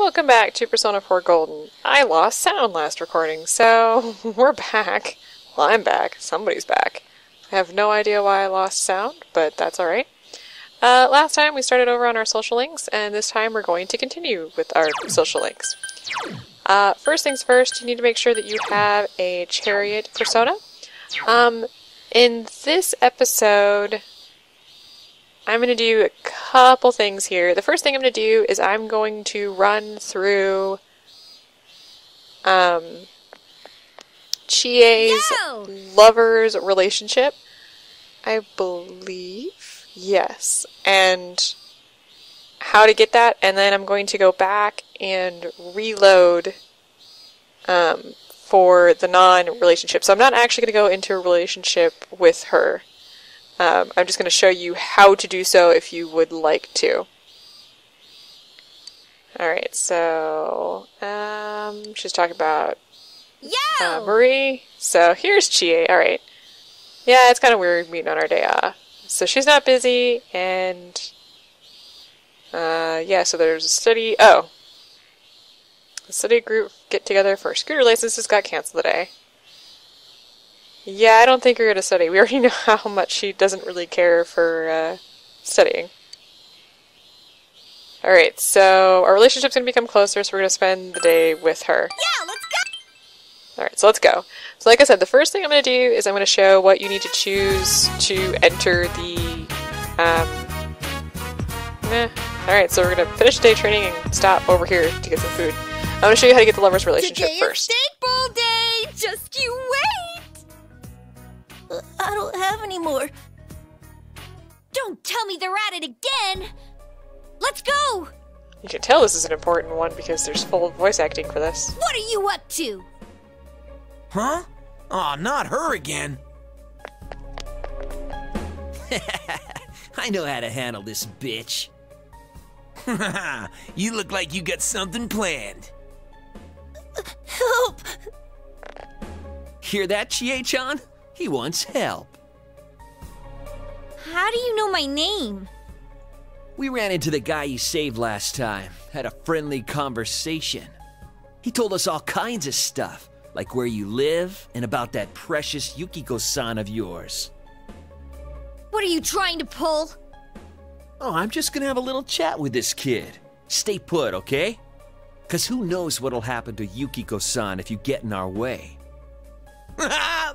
Welcome back to Persona 4 Golden. I lost sound last recording, so we're back. Well, I'm back. Somebody's back. I have no idea why I lost sound, but that's alright. Last time we started over on our social links, and this time we're going to continue with our social links. First things first, you need to make sure that you have a Chariot persona. In this episode, I'm going to do a couple things here. The first thing I'm going to do is I'm going to run through Chie's lover's relationship, I believe. Yes. And how to get that, and then I'm going to go back and reload for the non-relationship. So I'm not actually going to go into a relationship with her. I'm just going to show you how to do so if you would like to. Alright, so she's talking about Marie. So here's Chie. Alright. Yeah, it's kind of weird meeting on our day off. So she's not busy, and yeah, so there's a study. Oh. The study group get together for scooter licenses got canceled today. Yeah, I don't think we're going to study. We already know how much she doesn't really care for studying. Alright, so our relationship's going to become closer, so we're going to spend the day with her. Yeah, let's go! Alright, so let's go. So like I said, the first thing I'm going to do is I'm going to show what you need to choose to enter the... Alright, so we're going to finish day training and stop over here to get some food. I'm going to show you how to get the lover's relationship first. Today is steak bowl day! Just you wait! I don't have any more. Don't tell me they're at it again! Let's go! You can tell this is an important one because there's full voice acting for this. What are you up to? Huh? Aw, not her again. I know how to handle this bitch. You look like you got something planned. Help! Hear that, Chie-chan? He wants help. How do you know my name? We ran into the guy you saved last time, had a friendly conversation. He told us all kinds of stuff, like where you live and about that precious Yukiko-san of yours. What are you trying to pull? Oh, I'm just gonna have a little chat with this kid. Stay put, okay? 'Cause who knows what'll happen to Yukiko-san if you get in our way.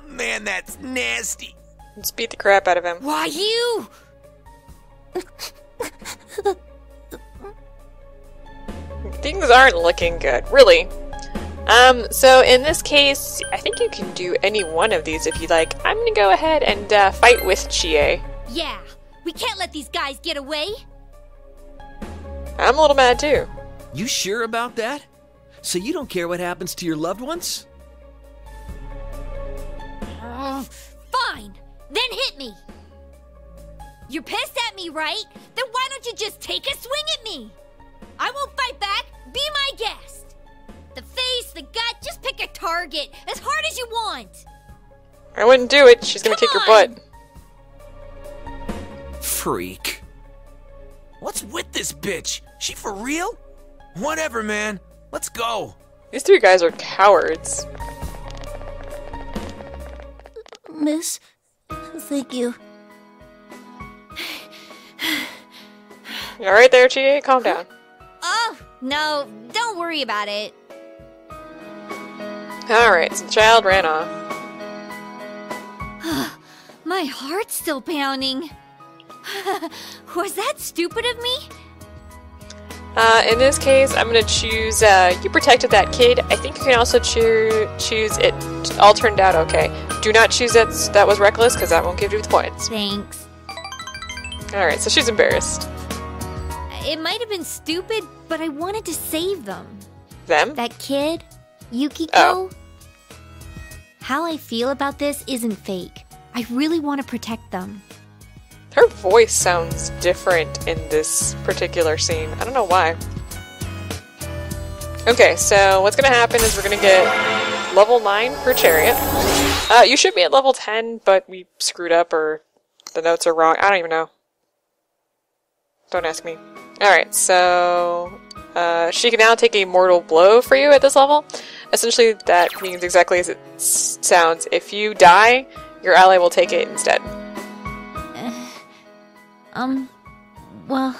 Man, that's nasty. Let's beat the crap out of him. Why, you? Things aren't looking good, really. So in this case, I think you can do any one of these if you like. I'm gonna go ahead and fight with Chie. Yeah, we can't let these guys get away. I'm a little mad too. You sure about that? So you don't care what happens to your loved ones? Fine, then hit me. You're pissed at me, right? Then why don't you just take a swing at me? I won't fight back. Be my guest. The face, the gut, just pick a target as hard as you want. I wouldn't do it. She's gonna kick your butt. Freak. What's with this bitch? She for real? Whatever, man. Let's go. These three guys are cowards. Miss, thank you. You alright there, Chie? Calm down. Oh, no, don't worry about it. Alright, so the child ran off. My heart's still pounding. Was that stupid of me? In this case, I'm gonna choose, you protected that kid. I think you can also choose it all turned out okay. Do not choose that was reckless, because that won't give you the points. Thanks. Alright, so she's embarrassed. It might have been stupid, but I wanted to save them. Them? That kid, Yukiko. Oh. How I feel about this isn't fake. I really want to protect them. Her voice sounds different in this particular scene. I don't know why. Okay, so what's gonna happen is we're gonna get level 9 for Chariot. You should be at level 10, but we screwed up or the notes are wrong. I don't even know. Don't ask me. Alright, so She can now take a mortal blow for you at this level. Essentially, that means exactly as it sounds. If you die, your ally will take it instead. Well,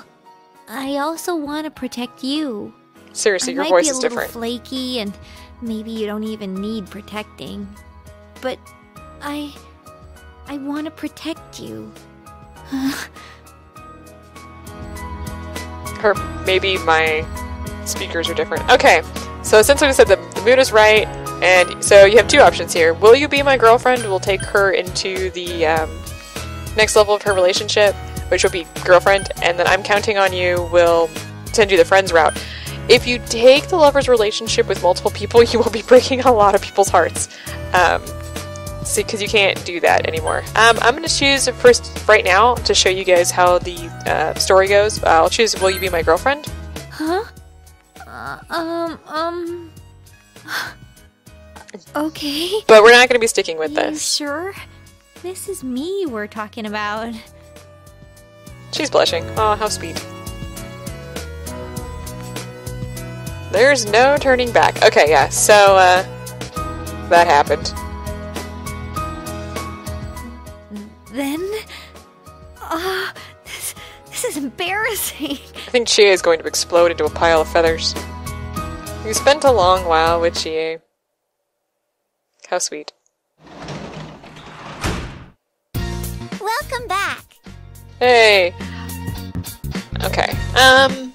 I also want to protect you. Seriously, your voice is I different. might be a little flaky, and maybe you don't even need protecting. But I want to protect you. Or maybe my speakers are different. Okay, so since we said the mood is right, and so you have two options here. Will you be my girlfriend? We'll take her into the next level of her relationship, which will be girlfriend, and then I'm counting on you. We'll send you the friends route. If you take the lover's relationship with multiple people, you will be breaking a lot of people's hearts. See, because you can't do that anymore. I'm going to choose first, right now, to show you guys how the story goes. I'll choose Will You Be My Girlfriend? Huh? Okay. But we're not going to be sticking with You this. sure? This is me we're talking about. She's blushing. Oh, how sweet. There's no turning back. Okay, yeah, so, that happened. Then? This is embarrassing. I think Chie is going to explode into a pile of feathers. You spent a long while with Chie. How sweet. Welcome back. Hey! Okay, I'm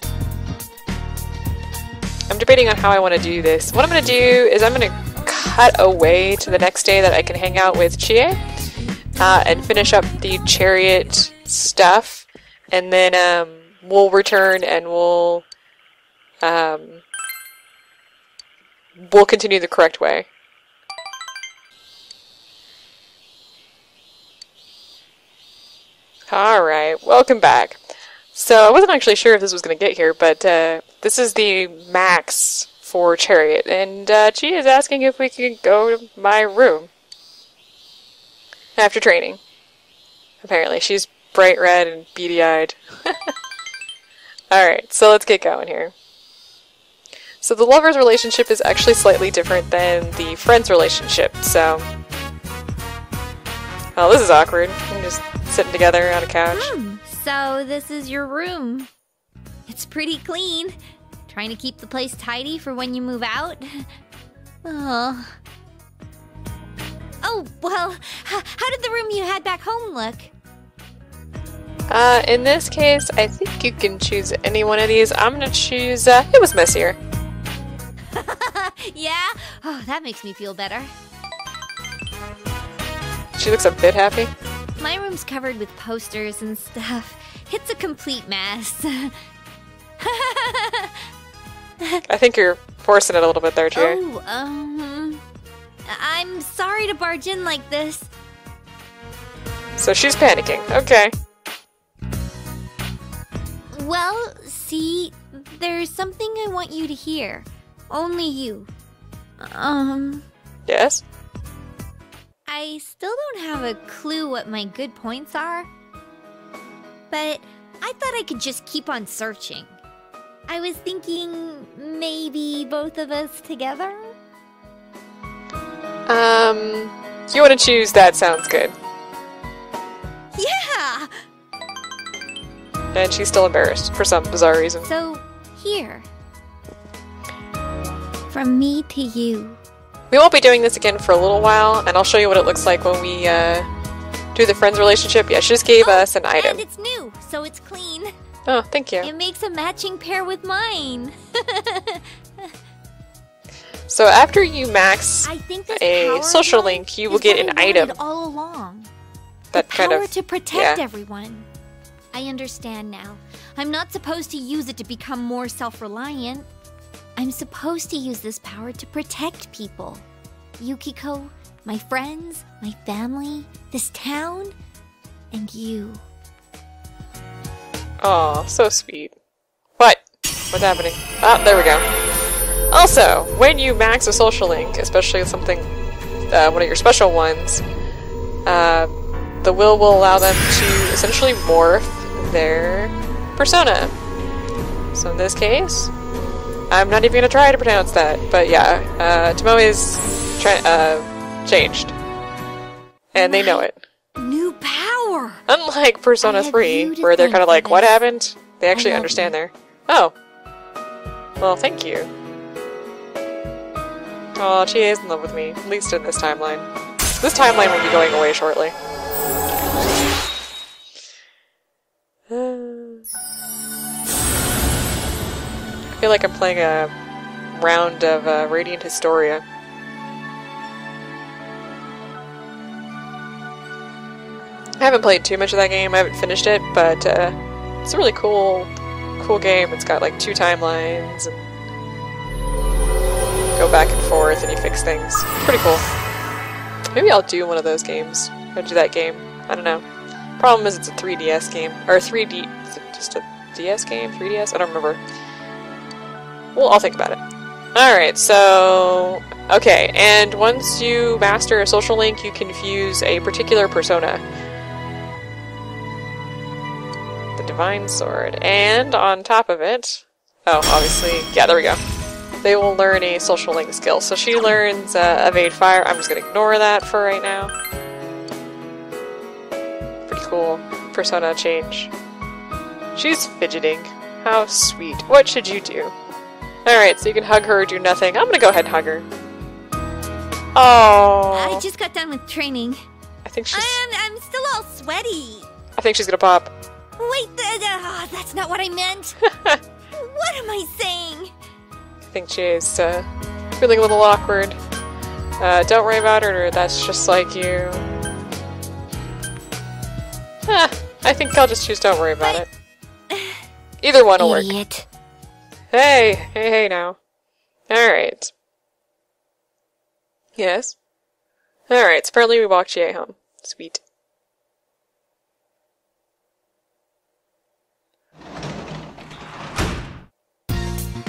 debating on how I want to do this. What I'm going to do is I'm going to cut away to the next day that I can hang out with Chie, and finish up the Chariot stuff, and then, we'll return and we'll continue the correct way. Alright, welcome back. So, I wasn't actually sure if this was going to get here, but this is the max for Chariot, and Chia is asking if we can go to my room after training. Apparently, she's bright red and beady-eyed. Alright, so let's get going here. So the lover's relationship is actually slightly different than the friend's relationship, so... Oh, this is awkward. We're just sitting together on a couch. So this is your room. It's pretty clean. Trying to keep the place tidy for when you move out? Oh. Oh, well, how did the room you had back home look? In this case, I think you can choose any one of these. I'm gonna choose, it was messier. Yeah? Oh, that makes me feel better. She looks a bit happy. My room's covered with posters and stuff. It's a complete mess. I think you're forcing it a little bit there, Jerry. Oh, I'm sorry to barge in like this. So she's panicking. Okay. Well, see, there's something I want you to hear. Only you. Yes? I still don't have a clue what my good points are. But I thought I could just keep on searching. I was thinking maybe both of us together? You want to choose that sounds good. Yeah! And she's still embarrassed for some bizarre reason. So, here. From me to you. We won't be doing this again for a little while, and I'll show you what it looks like when we do the friends relationship. Yeah, she just gave us an item. And it's new, so it's clean. Oh, thank you. It makes a matching pair with mine. So after you max I think this a power social of mine link, you is will get what an I wanted item. all along. That the kind power of to protect yeah. everyone. I understand now. I'm not supposed to use it to become more self-reliant. I'm supposed to use this power to protect people. Yukiko, my friends, my family, this town, and you. Aw, so sweet. What? What's happening? Ah, there we go. Also, when you max a social link, especially something, one of your special ones, the will allow them to essentially morph their persona. So in this case, I'm not even gonna try to pronounce that, but yeah, Tomoe is changed. And they know it. New power! Unlike Persona I have 3, you to where they're thank kind of for like, what this. happened? They actually love understand there. Oh. Well, thank you. Oh, Chie is in love with me, at least in this timeline. This timeline will be going away shortly. I feel like I'm playing a round of Radiant Historia. I haven't played too much of that game, I haven't finished it, but it's a really cool game. It's got like 2 timelines, and go back and forth and you fix things. Pretty cool. Maybe I'll do one of those games. Or do that game. I don't know. Problem is it's a 3DS game. Or 3D... Is it just a DS game? 3DS? I don't remember. Well, I'll think about it. Alright, so... Okay, and once you master a social link, you can fuse a particular persona. The Divine Sword. And on top of it... Oh, obviously... Yeah, there we go. They will learn a social link skill. So she learns Evade Fire. I'm just going to ignore that for right now. Pretty cool persona change. She's fidgeting. How sweet. What should you do? Alright, so you can hug her or do nothing. I'm going to go ahead and hug her. Oh. I just got done with training. I think she's... I'm still all sweaty. I think she's going to pop. Wait, that's not what I meant. What am I saying? I think she's feeling a little awkward. Don't worry about her, or that's just like you. I think I'll just choose don't worry about it. Either one will work. Idiot. Hey now. Alright. Yes? Alright, so apparently we walked Chie home. Sweet.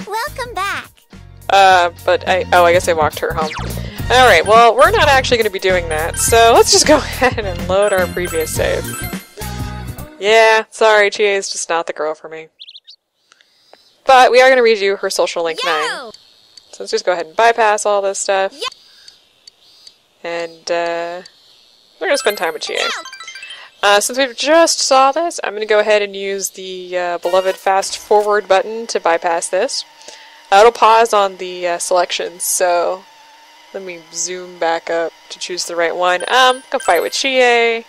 Welcome back. But I guess I walked her home. Alright, well, we're not actually going to be doing that, so let's just go ahead and load our previous save. Yeah, sorry, Chie is just not the girl for me. But we are going to redo her social link 9. So let's just go ahead and bypass all this stuff. And, we're going to spend time with Chie. Since we've just saw this, I'm going to go ahead and use the beloved fast forward button to bypass this. It'll pause on the selections, so let me zoom back up to choose the right one. Go fight with Chie.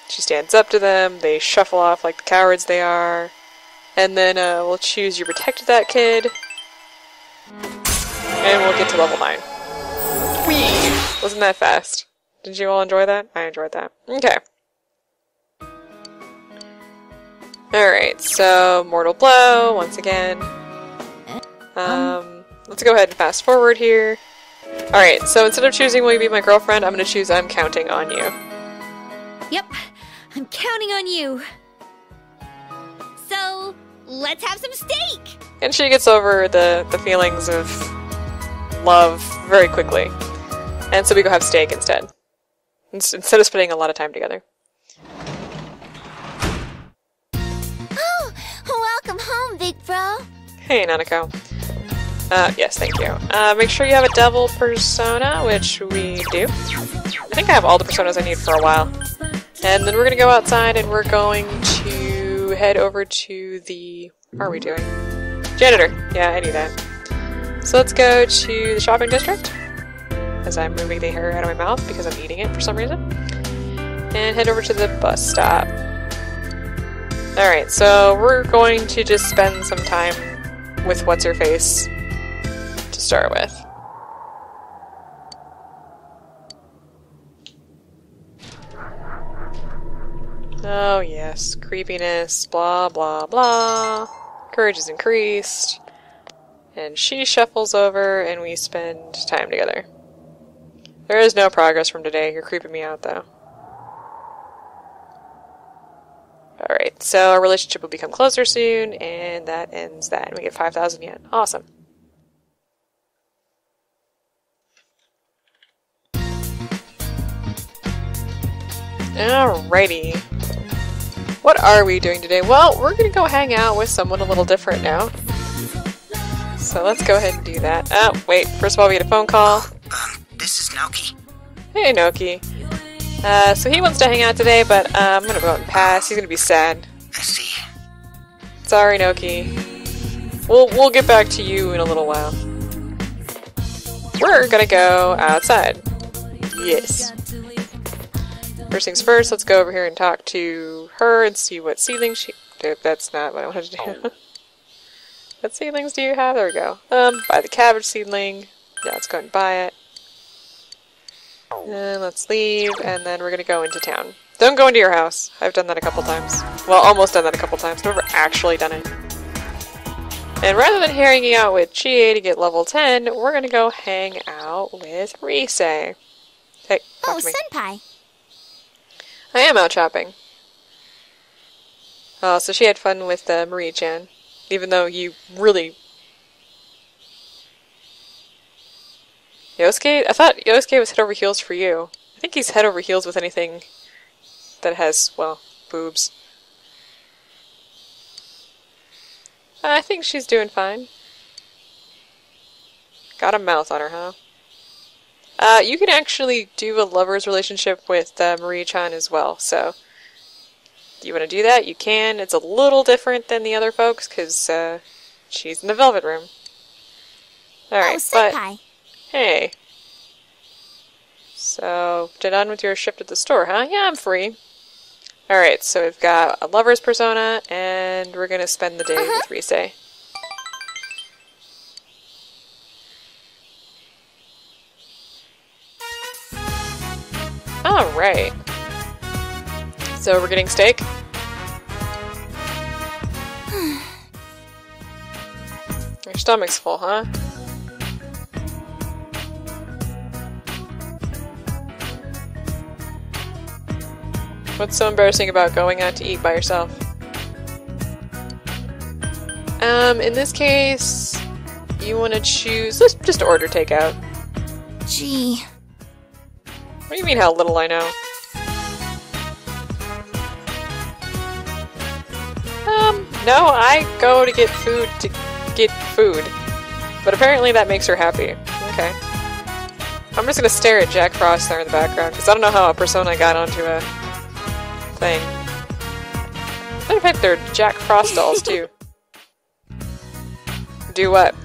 She stands up to them, they shuffle off like the cowards they are. And then we'll choose you protected that kid. And we'll get to level 9. Whee! Wasn't that fast? Did you all enjoy that? I enjoyed that. Okay. Alright, so Mortal Blow, once again. Let's go ahead and fast forward here. Alright, so instead of choosing will you be my girlfriend, I'm going to choose I'm counting on you. Yep, I'm counting on you. So, let's have some steak! And she gets over the feelings of love very quickly. And so we go have steak instead. Instead of spending a lot of time together. Oh, welcome home, big bro. Hey, Nanako. Yes, thank you. Make sure you have a devil persona, which we do. I think I have all the personas I need for a while. And then we're gonna go outside and we're going to head over to the... What are we doing? Janitor! Yeah, I knew that. So let's go to the shopping district. As I'm moving the hair out of my mouth because I'm eating it for some reason. And head over to the bus stop. Alright, so we're going to just spend some time with What's-Her-Face to start with. Oh yes, creepiness, blah blah blah. Courage is increased. And she shuffles over and we spend time together. There is no progress from today. You're creeping me out, though. Alright, so our relationship will become closer soon, and that ends that. And we get 5,000 yen. Awesome. Alrighty. What are we doing today? Well, we're gonna go hang out with someone a little different now. So let's go ahead and do that. Oh, wait. First of all, we get a phone call. This is Naoki. Hey, Noki. So he wants to hang out today, but I'm gonna go out and pass. He's gonna be sad. I see. Sorry, Noki. We'll get back to you in a little while. We're gonna go outside. Yes. First things first, let's go over here and talk to her and see what seedlings she... That's not what I wanted to do. What seedlings do you have? There we go. Buy the cabbage seedling. Yeah, let's go and buy it. And let's leave, and then we're gonna go into town. Don't go into your house. I've done that a couple times. Well, almost done that a couple times. Never actually done it. And rather than hanging out with Chie to get level 10, we're gonna go hang out with Rise. Hey, talk to me. Senpai. I am out shopping. Oh, so she had fun with Marie-chan. Even though you really... Yosuke? I thought Yosuke was head over heels for you. I think he's head over heels with anything that has, well, boobs. I think she's doing fine. Got a mouth on her, huh? You can actually do a lover's relationship with Marie-chan as well, so... Do you want to do that? You can. It's a little different than the other folks, because she's in the Velvet Room. Alright, Senpai. Hey. So, done with your shift at the store, huh? Yeah, I'm free. Alright, so we've got a lover's persona, and we're gonna spend the day with Rise. Alright. So we're getting steak? Your stomach's full, huh? What's so embarrassing about going out to eat by yourself? In this case, you want to choose... Let's just order takeout. Gee. What do you mean, how little I know? No, I go to get food But apparently that makes her happy. Okay. I'm just gonna stare at Jack Frost there in the background, because I don't know how a persona got onto a thing. Matter of fact, they're Jack Frost dolls, too. Do what?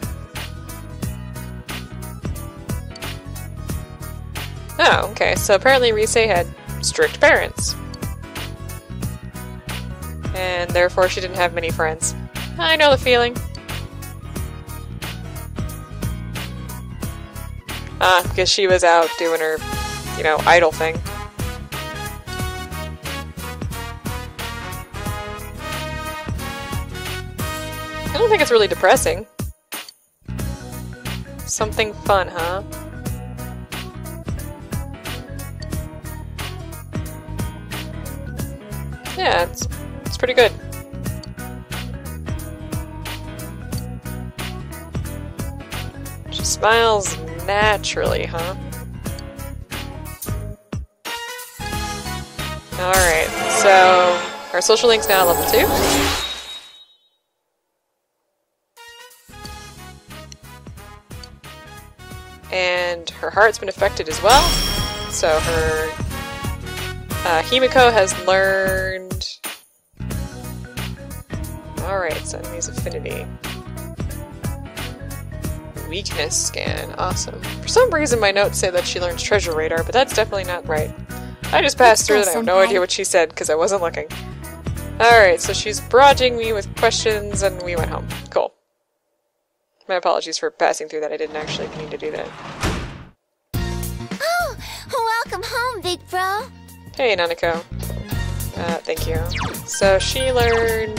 Oh, okay, so apparently Rise had strict parents. And therefore she didn't have many friends. I know the feeling. Because she was out doing her, you know, idol thing. I don't think it's really depressing. Something fun, huh? Yeah, it's pretty good. She smiles naturally, huh? Alright, so our social link's now at level 2. And her heart's been affected as well. So her Himiko has learned... Alright, so enemy's affinity. Weakness scan. Awesome. For some reason my notes say that she learns treasure radar, but that's definitely not right. I just passed through and I have no idea what she said because I wasn't looking. Alright, so she's barraging me with questions and we went home. Cool. My apologies for passing through that. I didn't actually mean to do that. Oh, welcome home, big bro. Hey, Nanako. Thank you. So she learned...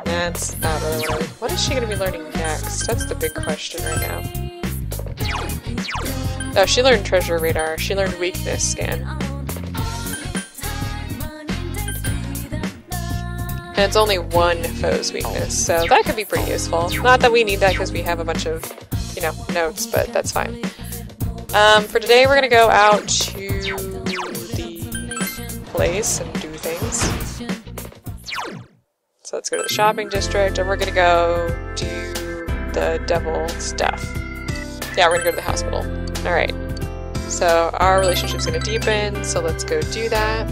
That's not really what is she going to be learning next? That's the big question right now. Oh, she learned treasure radar. She learned weakness scan. And it's only one foe's weakness, so that could be pretty useful. Not that we need that because we have a bunch of, you know, notes, but that's fine. For today we're going to go out to the place and do things. So let's go to the shopping district, and we're gonna go do the devil stuff. Yeah, we're gonna go to the hospital. Alright. So our relationship's gonna deepen, so let's go do that.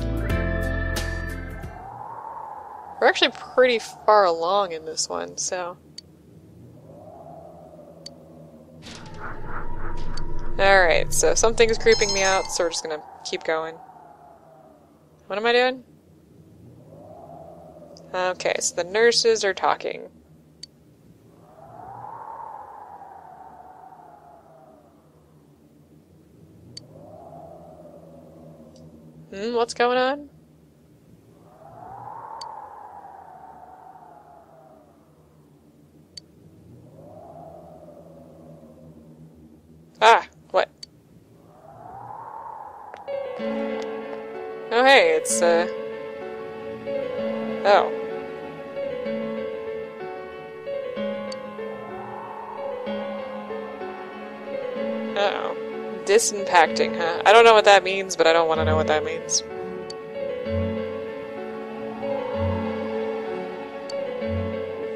We're actually pretty far along in this one, so... Alright, so something's creeping me out, so we're just gonna keep going. What am I doing? Okay, so the nurses are talking. What's going on? Ah, what? Oh hey, it's, oh. Uh-oh. Disimpacting, huh? I don't know what that means, but I don't want to know what that means.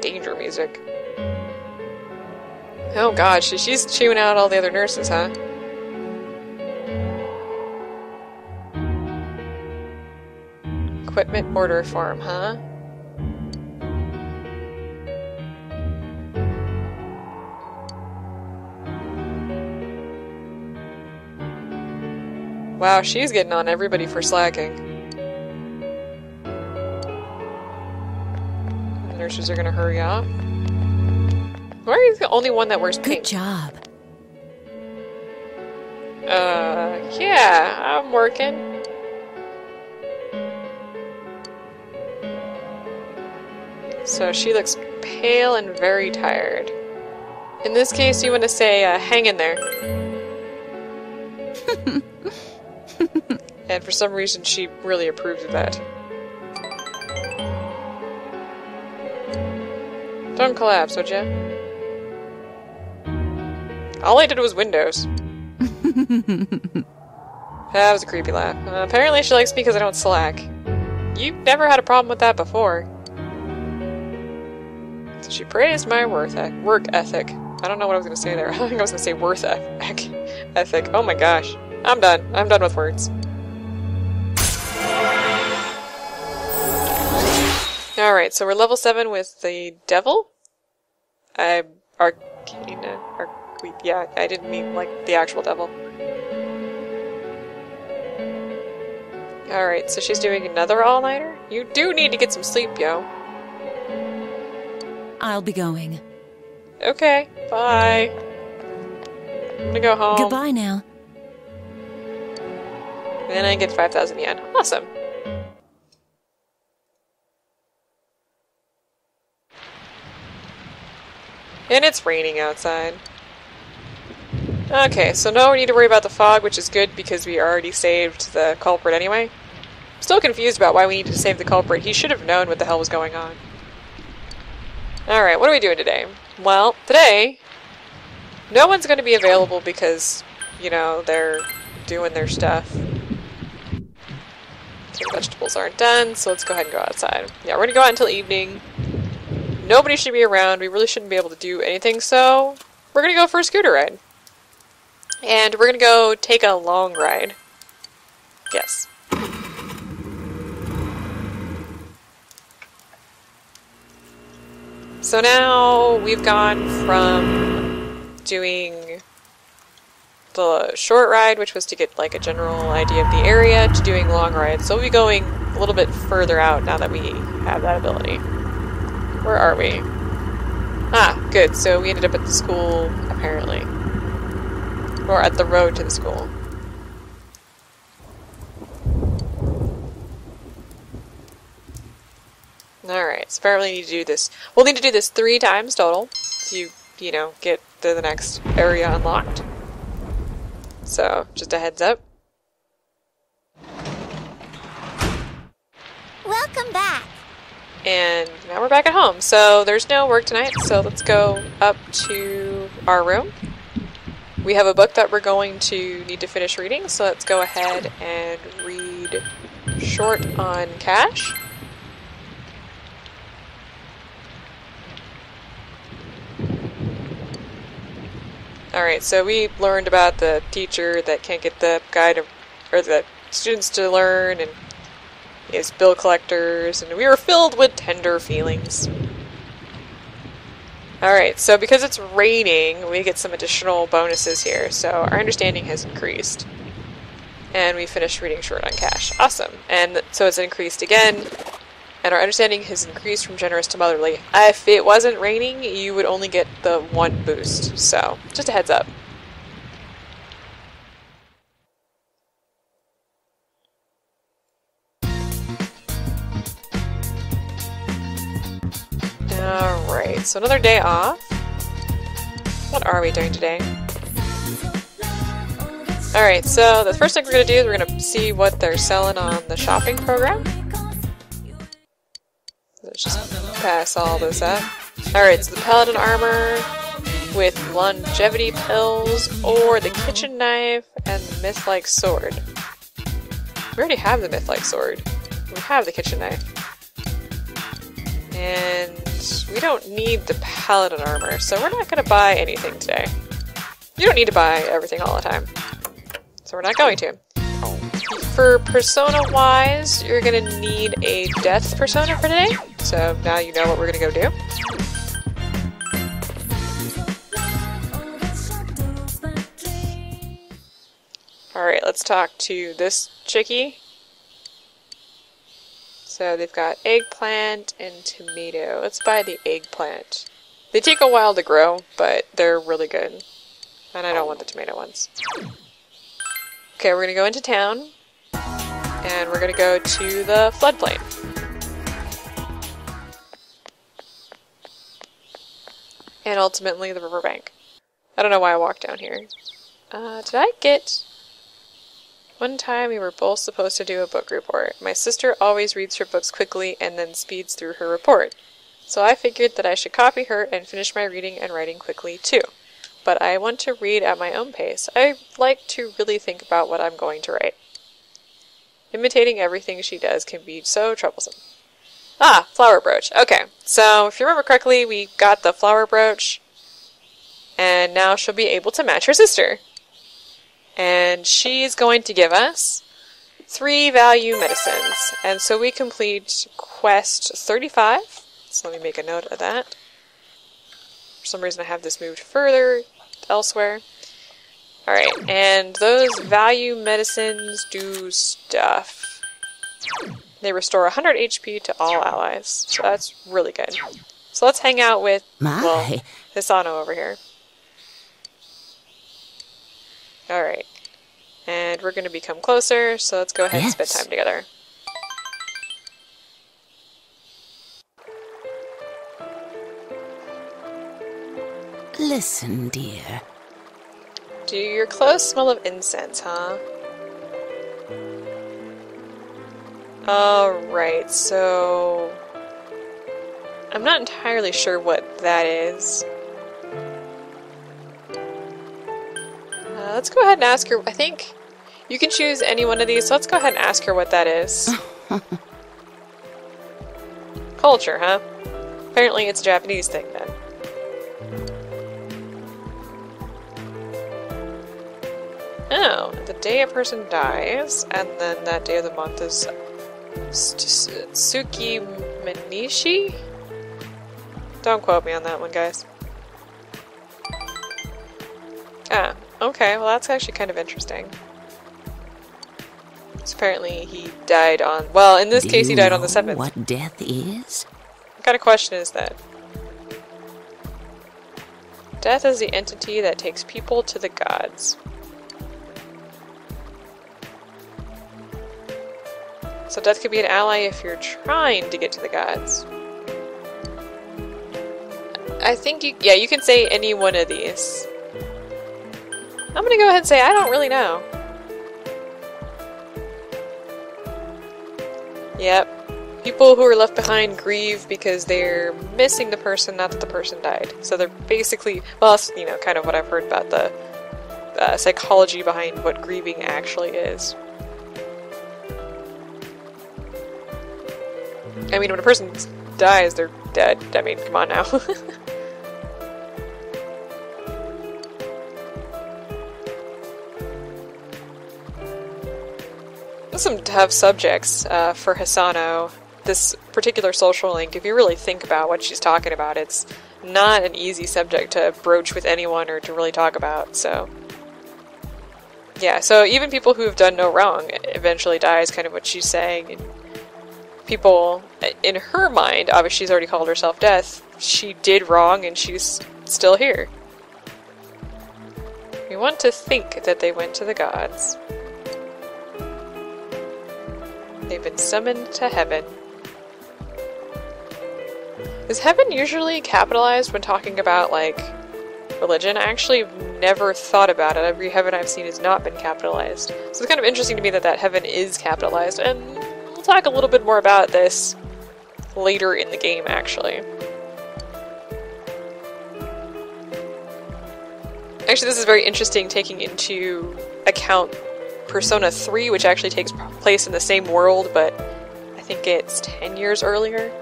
Danger music. Oh gosh, she's chewing out all the other nurses, huh? Equipment order form, huh? Wow, she's getting on everybody for slacking. The nurses are gonna hurry off. Why are you the only one that wears pink? Good job. Yeah, I'm working. So she looks pale and very tired. In this case, you want to say, hang in there. And for some reason, she really approves of that. Don't collapse, would ya? All I did was windows. That was a creepy laugh. Apparently she likes me because I don't slack. You've never had a problem with that before. So she praised my work ethic. I don't know what I was going to say there. I think I was going to say worth ethic. Oh my gosh. I'm done. I'm done with words. Alright, so we're level 7 with the devil? Yeah, I didn't mean, like, the actual devil. Alright, so she's doing another all-nighter? You do need to get some sleep, yo. I'll be going. Okay, bye. I'm gonna go home. Goodbye now. And then I get 5,000 yen. Awesome. And it's raining outside. Okay, so now we need to worry about the fog, which is good because we already saved the culprit anyway. I'm still confused about why we needed to save the culprit. He should have known what the hell was going on. Alright, what are we doing today? Well, today, no one's going to be available because, you know, they're doing their stuff. So the vegetables aren't done, so let's go ahead and go outside. Yeah, we're going to go out until evening. Nobody should be around. We really shouldn't be able to do anything, so we're going to go for a scooter ride. And we're going to go take a long ride. Yes. So now we've gone from doing the short ride, which was to get like a general idea of the area, to doing long rides. So we'll be going a little bit further out now that we have that ability. Where are we? Ah, good. So we ended up at the school, apparently. Or at the road to the school. Alright, so apparently we need to do this. We'll need to do this 3 times total to, you know, get to the next area unlocked. So, just a heads up. Welcome back. And now we're back at home. So there's no work tonight, so let's go up to our room. We have a book that we're going to need to finish reading, so let's go ahead and read Short on Cash. Alright, so we learned about the teacher that can't get the guy to, or the students to learn, and he has bill collectors, and we were filled with tender feelings. Alright, so because it's raining, we get some additional bonuses here, so our understanding has increased. And we finished reading Short on Cash. Awesome. And so it's increased again, and our understanding has increased from generous to motherly. If it wasn't raining, you would only get the one boost, so just a heads up. Alright, so another day off. What are we doing today? Alright, so the first thing we're going to do is we're going to see what they're selling on the shopping program. Let's just pass all this up. Alright, so the paladin armor with longevity pills, or the kitchen knife and the myth-like sword. We already have the myth-like sword. We have the kitchen knife. And we don't need the paladin armor, so we're not going to buy anything today. You don't need to buy everything all the time, so we're not going to. For persona-wise, you're going to need a death persona for today, so now you know what we're going to go do. Alright, let's talk to this chickie. So they've got eggplant and tomato. Let's buy the eggplant. They take a while to grow, but they're really good. And I don't want the tomato ones. Okay, we're gonna go into town. And we're gonna go to the floodplain. And ultimately the riverbank. I don't know why I walked down here. Did I get... One time we were both supposed to do a book report. My sister always reads her books quickly and then speeds through her report. So I figured that I should copy her and finish my reading and writing quickly too. But I want to read at my own pace. I like to really think about what I'm going to write. Imitating everything she does can be so troublesome. Ah, flower brooch. Okay, so if you remember correctly, we got the flower brooch. And now she'll be able to match her sister. And she's going to give us 3 value medicines. And so we complete quest 35. So let me make a note of that. For some reason I have this moved further elsewhere. Alright, and those value medicines do stuff. They restore 100 HP to all allies. So that's really good. So let's hang out with, well, Hisano over here. Alright, and we're going to become closer, so let's go ahead and spend time together. Listen, dear. Do your clothes smell of incense, huh? Alright, so... I'm not entirely sure what that is. Let's go ahead and ask her. I think you can choose any one of these, so let's go ahead and ask her what that is. Culture, huh? Apparently it's a Japanese thing then. Oh, the day a person dies, and then that day of the month is Tsuki Menishi? Don't quote me on that one, guys. Ah, okay, well that's actually kind of interesting. So apparently he died on, well, in this case he died on the 7th. What death is? What kind of question is that? Death is the entity that takes people to the gods. So death could be an ally if you're trying to get to the gods. I think you can say any one of these. I'm gonna go ahead and say I don't really know. Yep. People who are left behind grieve because they're missing the person, not that the person died. So they're basically, well, that's, you know, kind of what I've heard about the psychology behind what grieving actually is. I mean, when a person dies, they're dead. I mean, come on now. some tough subjects for Hisano. This particular social link, if you really think about what she's talking about, it's not an easy subject to broach with anyone or to really talk about, so... Yeah, so even people who have done no wrong eventually die is kind of what she's saying. And people, in her mind, obviously she's already called herself death, she did wrong and she's still here. We want to think that they went to the gods. They've been summoned to heaven. Is heaven usually capitalized when talking about, like, religion? I actually never thought about it. Every heaven I've seen has not been capitalized. So it's kind of interesting to me that that heaven is capitalized, and we'll talk a little bit more about this later in the game, actually. Actually, this is very interesting, taking into account Persona 3, which actually takes place in the same world, but I think it's 10 years earlier.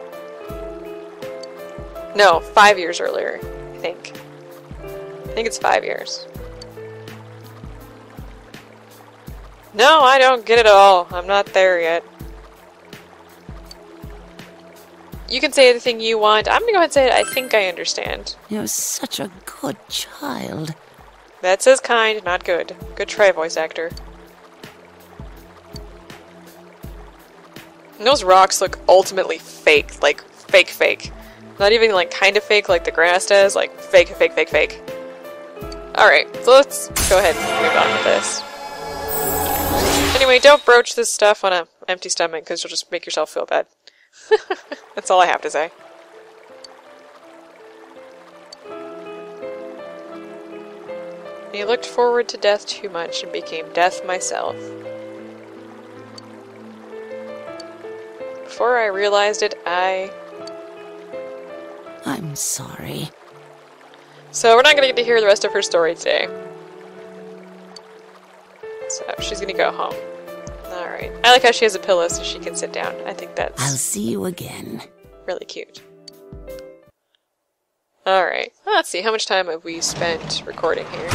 No, 5 years earlier, I think. I think it's 5 years. No, I don't get it at all. I'm not there yet. You can say anything you want. I'm gonna go ahead and say it. I think I understand. You're such a good child. That says kind, not good. Good try, voice actor. And those rocks look ultimately fake. Like, fake. Not even, like, kind of fake like the grass does. Like, fake. Alright, so let's go ahead and move on with this. Anyway, don't broach this stuff on an empty stomach, because you'll just make yourself feel bad. That's all I have to say. I looked forward to death too much and became death myself. Before I realized it, I'm sorry. So we're not going to get to hear the rest of her story today. So she's going to go home. Alright. I like how she has a pillow so she can sit down. I think that's... I'll see you again. Really cute. Alright. Let's see. How much time have we spent recording here?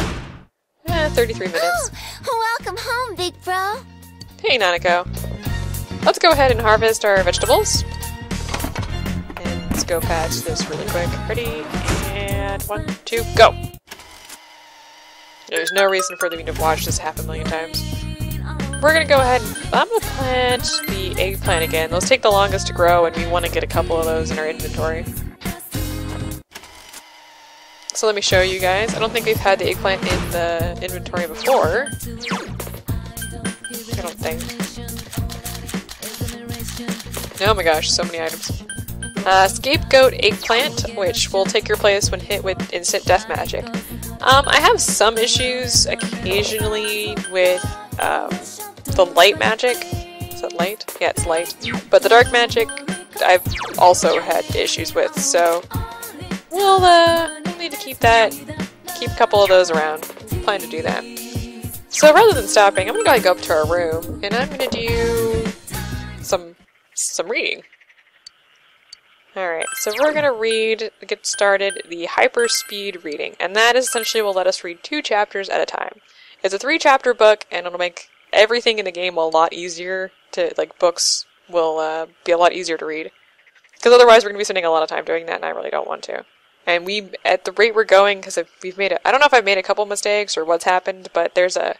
33 minutes. Oh, welcome home, big bro. Hey, Nanako. Let's go ahead and harvest our vegetables. And let's go past this really quick. Ready? And 1, 2, go! There's no reason for me to watch this 500,000 times. We're gonna go ahead and... I'm gonna plant the eggplant again. Those take the longest to grow, and we want to get a couple of those in our inventory. So let me show you guys. I don't think we've had the eggplant in the inventory before. I don't think. Oh my gosh, so many items. Scapegoat eggplant, which will take your place when hit with instant death magic. I have some issues occasionally with the light magic. Is that light? Yeah, it's light. But the dark magic I've also had issues with, so we'll need to keep a couple of those around. I plan to do that. So rather than stopping, I'm gonna go up to our room, and I'm gonna do some reading. Alright, so we're gonna get started, the hyperspeed reading, and that essentially will let us read 2 chapters at a time. It's a 3-chapter book, and it'll make everything in the game a lot easier to, like, books will be a lot easier to read. Because otherwise we're gonna be spending a lot of time doing that, and I really don't want to. And at the rate we're going, because we've made I don't know if I've made a couple mistakes or what's happened, but there's a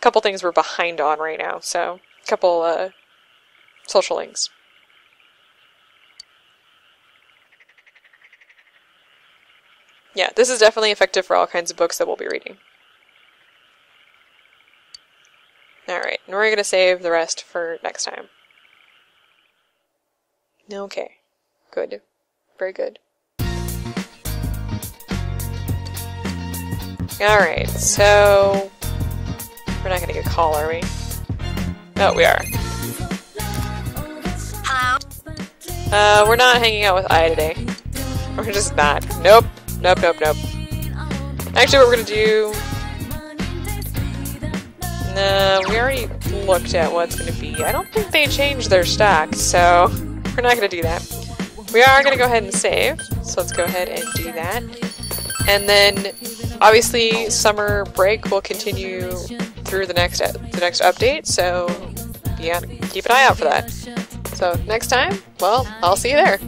couple things we're behind on right now, so a couple, social links. Yeah, this is definitely effective for all kinds of books that we'll be reading. Alright, and we're going to save the rest for next time. Okay. Good. Very good. Alright, so... We're not going to get a call, are we? Oh, we are. Hello? We're not hanging out with Aya today. We're just not. Nope. Nope. Actually, what we're gonna do... No, we already looked at what's gonna be. I don't think they changed their stack, so we're not gonna do that. We are gonna go ahead and save, so let's go ahead and do that. And then, obviously, summer break will continue through the next update, so yeah, keep an eye out for that. So next time, well, I'll see you there.